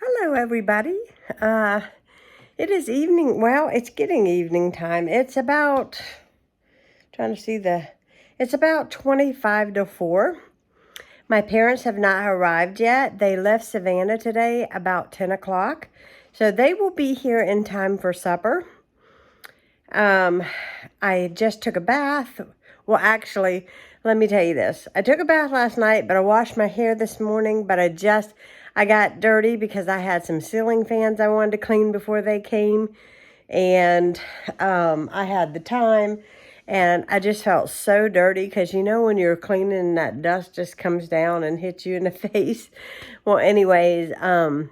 Hello, everybody. It is evening. Well, it's getting evening time. It's about, it's about 25 to 4. My parents have not arrived yet. They left Savannah today about 10 o'clock. So they will be here in time for supper. I just took a bath. Well, actually, let me tell you this. I took a bath last night, but I washed my hair this morning, but I got dirty because I had some ceiling fans I wanted to clean before they came. And I had the time, and I just felt so dirty because you know when you're cleaning and that dust just comes down and hits you in the face. Well, anyways, so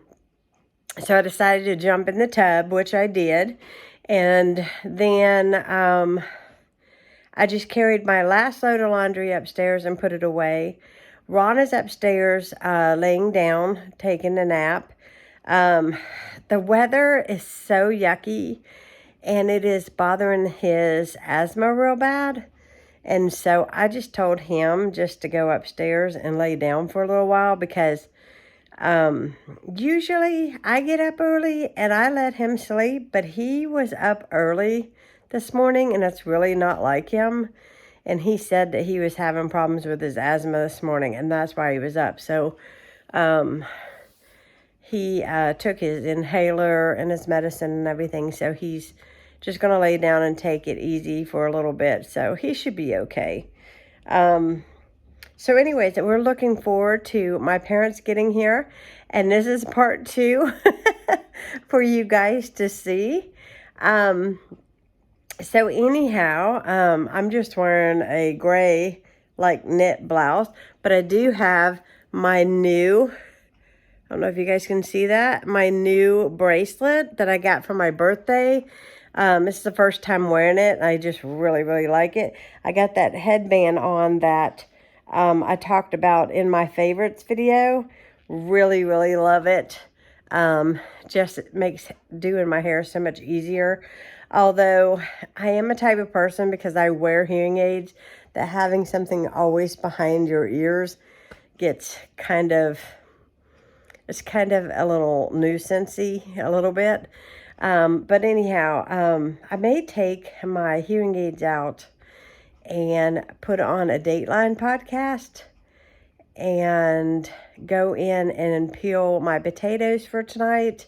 I decided to jump in the tub, which I did. And then I just carried my last load of laundry upstairs and put it away. Ron is upstairs laying down, taking a nap. The weather is so yucky, and it is bothering his asthma real bad. And so I just told him just to go upstairs and lay down for a little while because usually I get up early and I let him sleep, but he was up early this morning and it's really not like him. And he said that he was having problems with his asthma this morning and that's why he was up. So, he took his inhaler and his medicine and everything. So he's just going to lay down and take it easy for a little bit. So he should be okay. So anyways, we're looking forward to my parents getting here. And this is part 2 for you guys to see. So anyhow, I'm just wearing a gray, like, knit blouse. But I do have my new, I don't know if you guys can see that, my new bracelet that I got for my birthday. This is the first time wearing it. I just really, really like it. I got that headband on that I talked about in my favorites video. Really, really love it. Just it makes doing my hair so much easier. Although I am a type of person, because I wear hearing aids, that having something always behind your ears gets it's kind of a little nuisance-y, a little bit. But anyhow, I may take my hearing aids out and put on a Dateline podcast and go in and peel my potatoes for tonight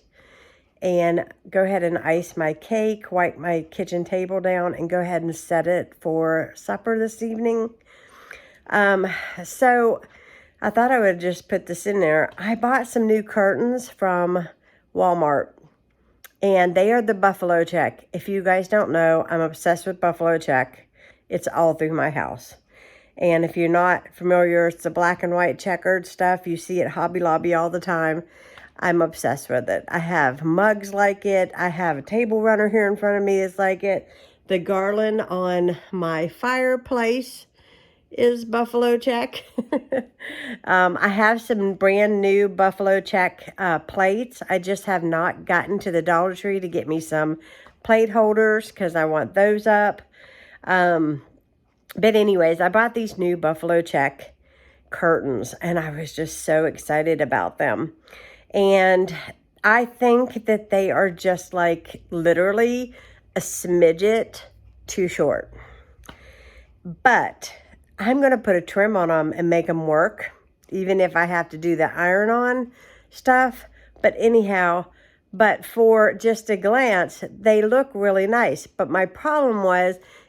and go ahead and ice my cake, wipe my kitchen table down, and go ahead and set it for supper this evening. So I thought I would just put this in there. I bought some new curtains from Walmart, and they are the buffalo check. If you guys don't know, I'm obsessed with buffalo check. It's all through my house. And if you're not familiar, it's the black and white checkered stuff. You see at Hobby Lobby all the time. I'm obsessed with it. I have mugs like it. I have a table runner here in front of me is like it. The garland on my fireplace is buffalo check. I have some brand new buffalo check plates. I just have not gotten to the Dollar Tree to get me some plate holders because I want those up. But anyways, I bought these new buffalo check curtains and I was just so excited about them. And I think that they are just like literally a smidget too short. But I'm going to put a trim on them and make them work, even if I have to do the iron-on stuff. But anyhow, but for just a glance, they look really nice. But my problem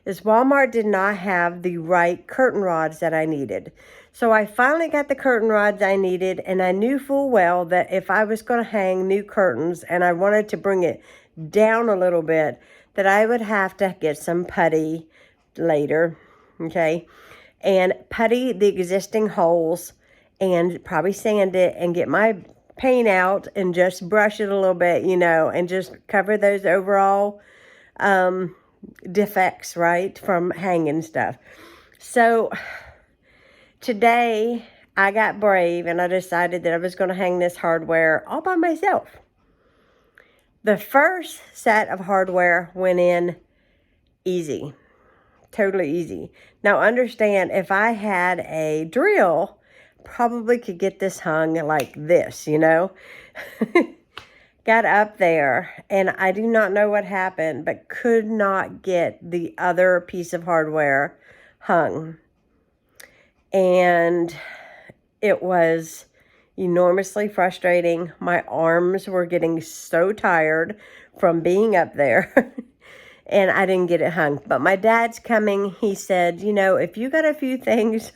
is Walmart did not have the right curtain rods that I needed. So I finally got the curtain rods I needed, and I knew full well that if I was going to hang new curtains and I wanted to bring it down a little bit, that I would have to get some putty later, okay? And putty the existing holes and probably sand it and get my paint out and just brush it a little bit, you know, and just cover those overall defects, right, from hanging stuff. So today I got brave and I decided that I was going to hang this hardware all by myself. The first set of hardware went in easy. Totally easy. Now understand, if I had a drill, probably could get this hung like this, you know. got up there, and I do not know what happened, but could not get the other piece of hardware hung. And it was enormously frustrating. My arms were getting so tired from being up there. And I didn't get it hung. But my dad's coming. He said, you know, if you got a few things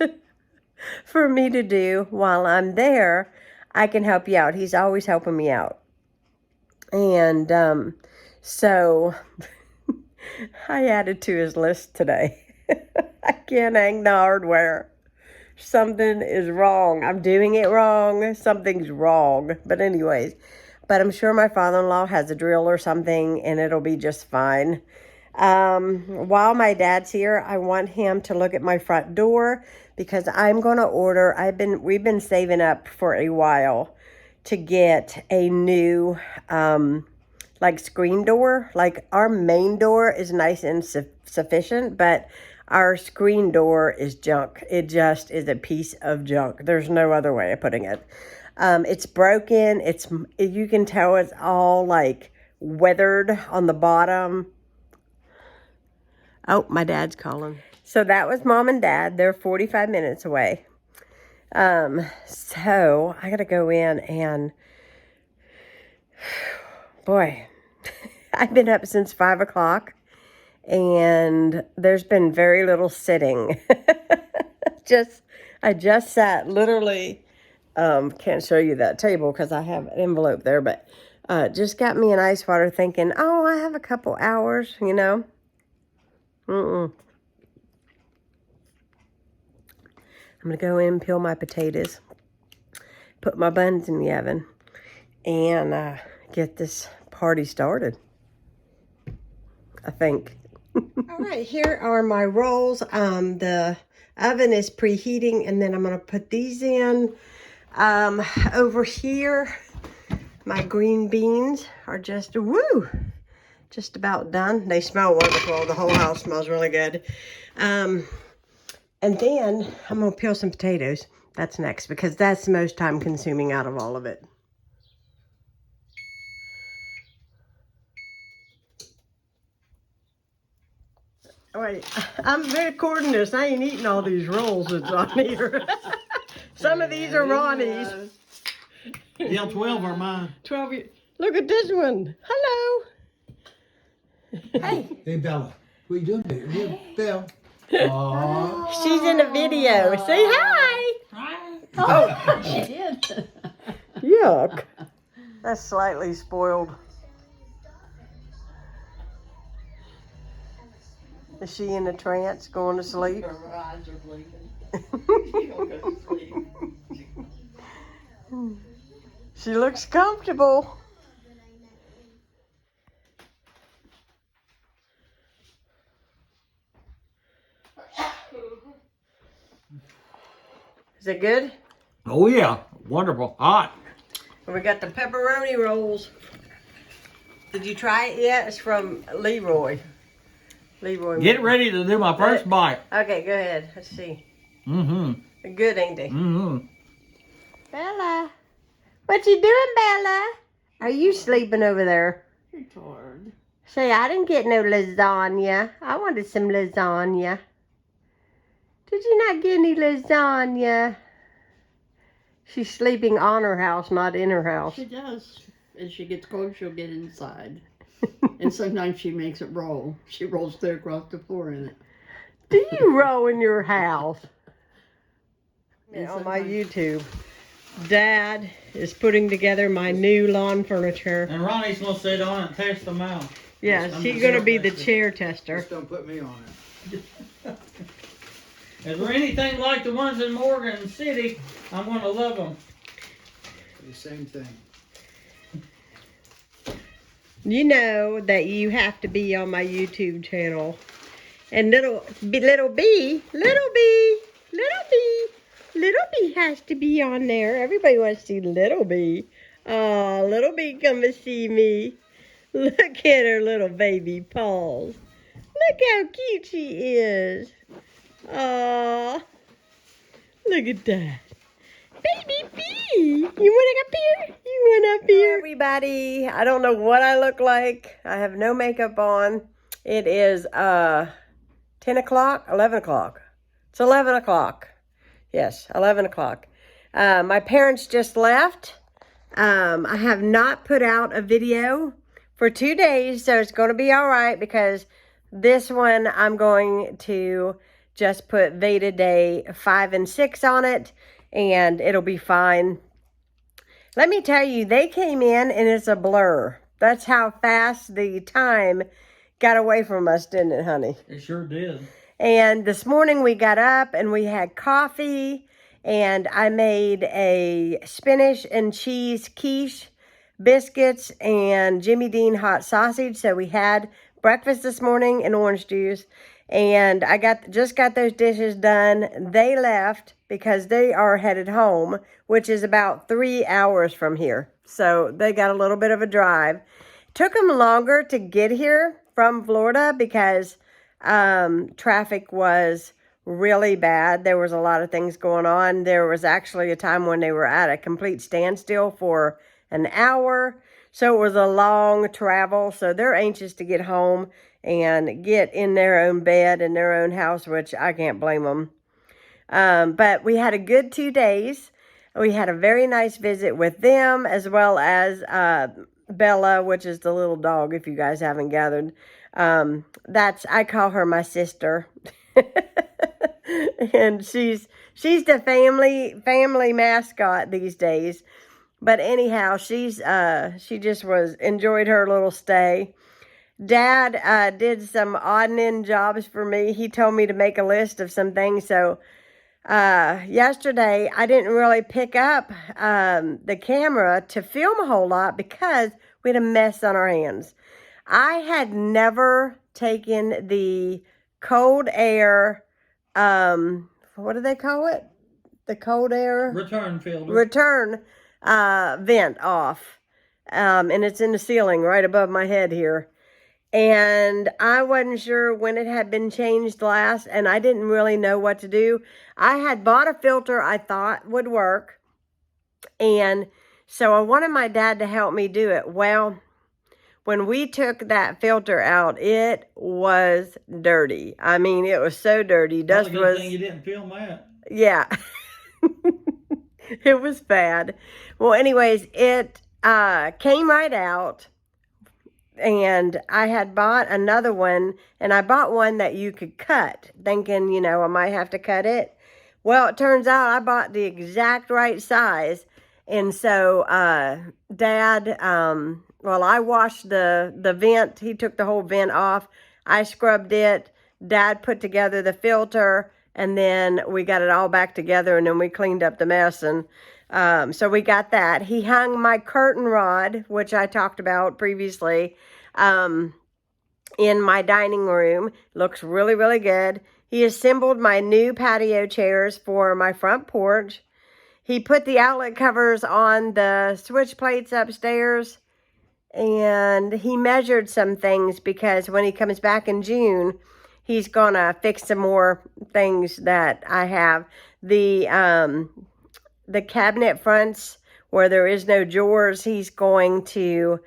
for me to do while I'm there, I can help you out. He's always helping me out. And so I added to his list today. I can't hang the hardware. Something is wrong. I'm doing it wrong. Something's wrong. But anyways, but I'm sure my father-in-law has a drill or something, and it'll be just fine. While my dad's here, I want him to look at my front door because I'm going to order. We've been saving up for a while to get a new, like screen door. Like our main door is nice and sufficient, but our screen door is junk. It just is a piece of junk. There's no other way of putting it. It's broken. You can tell it's all like weathered on the bottom. Oh, my dad's calling. So that was Mom and Dad. They're 45 minutes away. So I got to go in and, boy, I've been up since 5 o'clock and there's been very little sitting. I just sat literally, can't show you that table because I have an envelope there, but just got me an ice water thinking, oh, I have a couple hours, you know. I'm going to go in and peel my potatoes, put my buns in the oven, and get this party started, I think. All right, here are my rolls. The oven is preheating, and then I'm going to put these in. Over here, my green beans are just about done. They smell wonderful. The whole house smells really good. And then I'm going to peel some potatoes. That's next because that's the most time consuming out of all of it. All right, I'm recording this. I ain't eating all these rolls that's on here. Some of these are Ronnie's. Yeah, 12 are mine. 12. Look at this one. Hello. Hey. Hey, Bella. What are you doing there? Hey. Bella. Aww. She's in a video. Say hi. Hi. Oh, She did. Yuck. That's slightly spoiled. Is she in a trance going to sleep? Her eyes are blinking. She don't go to sleep. She looks comfortable. Is it good? Oh, yeah. Wonderful. Hot. We got the pepperoni rolls. Did you try it yet? It's from Leroy. Get ready to do my first bite. Okay, go ahead. Let's see. Mm-hmm. Good, ain't they? Mm-hmm. Bella. What you doing, Bella? Are you sleeping over there? You're tired. Say, I didn't get no lasagna. I wanted some lasagna. Did you not get any lasagna? She's sleeping on her house, not in her house. She does. As she gets cold, she'll get inside. And sometimes she makes it roll. She rolls clear across the floor in it. Do you roll in your house? And On my sometimes- YouTube, Dad is putting together my new lawn furniture. And Ronnie's going to sit on it and test them out. Yeah, I'm she's just going to be gonna the test it. chair tester. Just don't put me on it. If they're anything like the ones in Morgan City, I'm going to love them. The same thing. You know that you have to be on my YouTube channel. And little B has to be on there. Everybody wants to see Little B. Oh, Little B, come and see me. Look at her little baby paws. Look how cute she is. Oh, look at that. Baby B, you want up here? You want up here? everybody. I don't know what I look like. I have no makeup on. It is 10 o'clock, 11 o'clock. It's 11 o'clock. Yes, 11 o'clock. My parents just left. I have not put out a video for 2 days, so it's going to be all right because this one I'm going to just put VEDA day 5 and 6 on it, and it'll be fine. Let me tell you, they came in and it's a blur. That's how fast the time got away from us, didn't it, honey? It sure did. And this morning we got up and we had coffee, and I made a spinach and cheese quiche, biscuits, and Jimmy Dean hot sausage. So we had breakfast this morning and orange juice. And I just got those dishes done. They left because they are headed home, which is about 3 hours from here. So they got a little bit of a drive. Took them longer to get here from Florida because traffic was really bad. There was a lot of things going on. There was actually a time when they were at a complete standstill for an hour. So it was a long travel. So they're anxious to get home and get in their own bed in their own house, which I can't blame them. But we had a good 2 days. We had a very nice visit with them, as well as Bella, which is the little dog, if you guys haven't gathered. I call her my sister. And she's the family mascot these days. But anyhow, she just enjoyed her little stay. Dad did some odd and end jobs for me. He told me to make a list of some things. So yesterday, I didn't really pick up the camera to film a whole lot because we had a mess on our hands. I had never taken the cold air, what do they call it? The cold air? Return filter. Return vent off. And it's in the ceiling right above my head here. And I wasn't sure when it had been changed last, and I didn't really know what to do. I had bought a filter I thought would work, and so I wanted my dad to help me do it. Well, when we took that filter out, it was dirty. I mean, it was so dirty. Dust Well, was. Good thing you didn't film that. Yeah, it was bad. Well, anyways, it came right out. And I had bought another one, and I bought one that you could cut, thinking, I might have to cut it. Well, it turns out I bought the exact right size. And so Dad, I washed the vent. He took the whole vent off. I scrubbed it. Dad put together the filter, and then we got it all back together, and then we cleaned up the mess. And so we got that. He hung my curtain rod, which I talked about previously, in my dining room. Looks really, really good. He assembled my new patio chairs for my front porch. He put the outlet covers on the switch plates upstairs. And he measured some things because when he comes back in June, he's going to fix some more things that I have. The cabinet fronts where there is no drawers, he's going to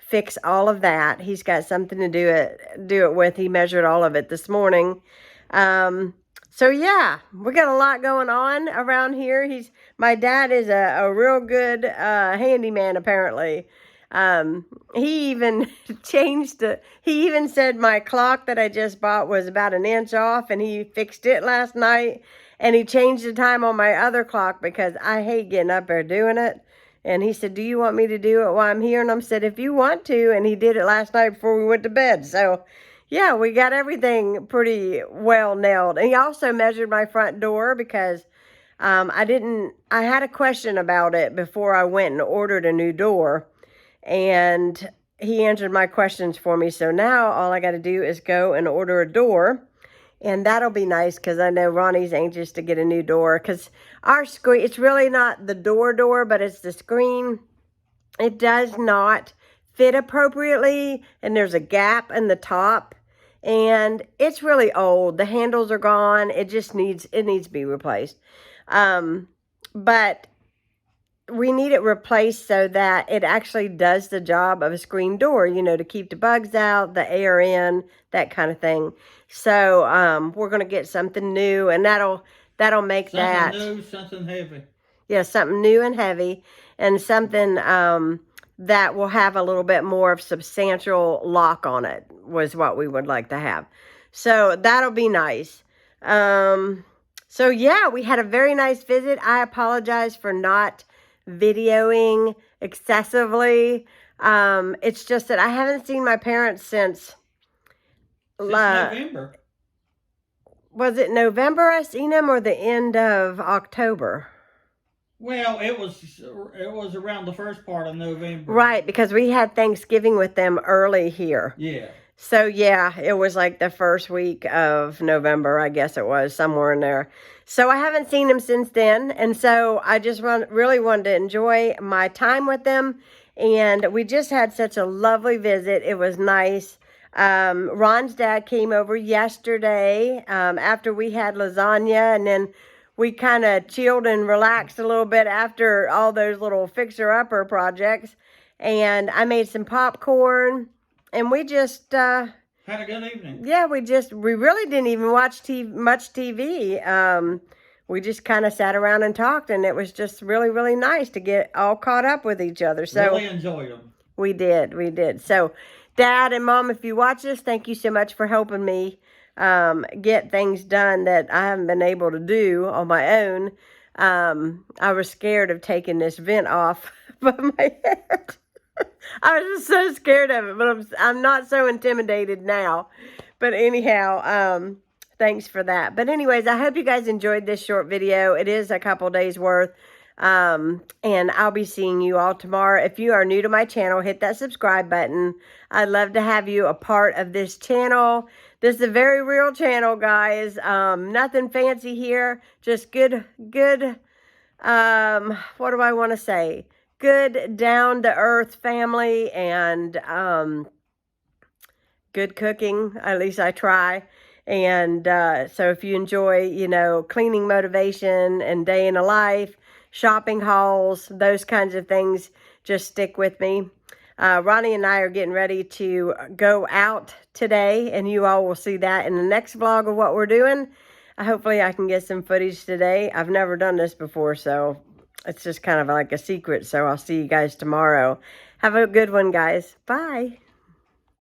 fix all of that. He's got something to do it with. He measured all of it this morning. So yeah, we got a lot going on around here. My dad is a real good handyman, apparently. He even he even said my clock that I just bought was about an inch off, and he fixed it last night. And he changed the time on my other clock because I hate getting up there doing it. And he said, do you want me to do it while I'm here? And I said, if you want to. And he did it last night before we went to bed. So, yeah, we got everything pretty well nailed. And he also measured my front door because I had a question about it before I went and ordered a new door. And he answered my questions for me. So now all I got to do is go and order a door. And that'll be nice because I know Ronnie's anxious to get a new door because our screen, it's really not the door, but it's the screen. It does not fit appropriately, and there's a gap in the top, and it's really old. The handles are gone. It needs to be replaced. But we need it replaced so that it actually does the job of a screen door, you know, to keep the bugs out, the air in, that kind of thing. So we're going to get something new, and that'll make that. Something new, something heavy. Yeah, something new and heavy, and something that will have a little bit more of substantial lock on it was what we would like to have. So that'll be nice. So yeah, we had a very nice visit. I apologize for not videoing excessively. It's just that I haven't seen my parents since November. Was it November I seen them, or the end of October? Well, it was around the first part of November. Right, because we had Thanksgiving with them early here. Yeah. So yeah, it was like the first week of November, I guess it was, somewhere in there. So I haven't seen them since then, and so I just really wanted to enjoy my time with them, and we just had such a lovely visit. It was nice. Ron's dad came over yesterday after we had lasagna, and then we kind of chilled and relaxed a little bit after all those little fixer-upper projects, and I made some popcorn. And we just had a good evening. Yeah, we really didn't even watch much TV. We just kind of sat around and talked, and it was just really, really nice to get all caught up with each other. So really enjoyed them. We did. So, Dad and Mom, if you watch this, thank you so much for helping me get things done that I haven't been able to do on my own. I was scared of taking this vent off of my head. I was just so scared of it, but I'm not so intimidated now. But anyhow, thanks for that. But anyways, I hope you guys enjoyed this short video. It is a couple days worth. And I'll be seeing you all tomorrow. If you are new to my channel, hit that subscribe button. I'd love to have you a part of this channel. This is a very real channel, guys. Nothing fancy here. Just good, what do I want to say? Good down-to-earth family, and good cooking. At least I try. And so if you enjoy, you know, cleaning motivation and day in a life, shopping hauls, those kinds of things, just stick with me. Ronnie and I are getting ready to go out today, and you all will see that in the next vlog of what we're doing. Hopefully I can get some footage today. I've never done this before, so it's just kind of like a secret. So I'll see you guys tomorrow. Have a good one, guys. Bye.